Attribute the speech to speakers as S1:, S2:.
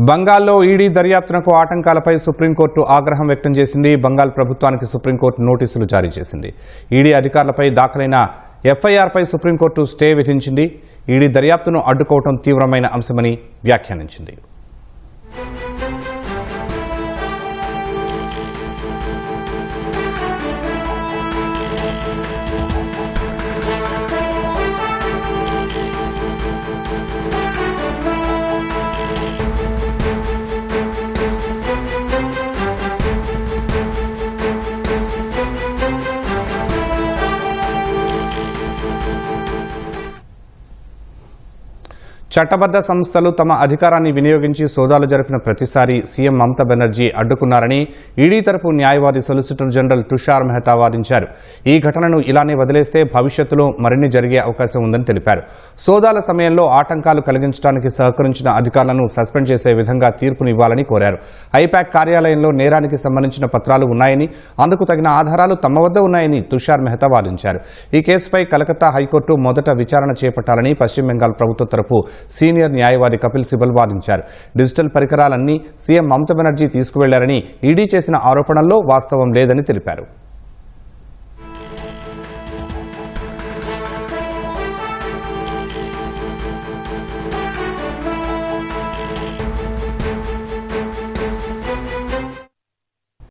S1: బంగాల్లో ED దర్యాప్తునకు ఆటంకాలపై supreme court ఆగ్రహం వ్యక్తం చేసింది. బంగాల్ ప్రభుత్వానికి సుప్రీంకోర్టు నోటీసులు జారీ చేసింది. ఈడీ అధికారులపై దాఖలైన ఎఫ్ఐఆర్పై సుప్రీంకోర్టు స్టే విధించింది. ఈడీ దర్యాప్తును అడ్డుకోవడం తీవ్రమైన అంశమని వ్యాఖ్యానించింది. చట్టబద్ధ సంస్థలు తమ అధికారాన్ని వినియోగించి సోదాలు జరిపిన ప్రతిసారి సీఎం మమతా బెనర్జీ అడ్డుకున్నారని ఈడీ తరపు న్యాయవాది సొలిసిటర్ జనరల్ తుషార్ మెహతా వాదించారు. ఈ ఘటనను ఇలానే వదిలేస్తే భవిష్యత్తులో మరిన్ని జరిగే అవకాశం ఉందని తెలిపారు. సోదాల సమయంలో ఆటంకాలు కలిగించడానికి సహకరించిన అధికారులను సస్పెండ్ చేసే విధంగా తీర్పును ఇవ్వాలని కోరారు. ఐపాక్ కార్యాలయంలో నేరానికి సంబంధించిన పత్రాలు ఉన్నాయని, అందుకు తగిన ఆధారాలు తమ వద్ద ఉన్నాయని తుషార్ మెహతా వాదించారు. ఈ కేసుపై కలకత్తా హైకోర్టు మొదట విచారణ చేపట్టాలని పశ్చిమ బెంగాల్ ప్రభుత్వ తరపు సీనియర్ న్యాయవాది కపిల్ సిబల్ వాదించారు. డిజిటల్ పరికరాలన్నీ సీఎం మమతా బెనర్జీ తీసుకువెళ్లారని, ఈడీ చేసిన ఆరోపణల్లో వాస్తవం లేదని తెలిపారు.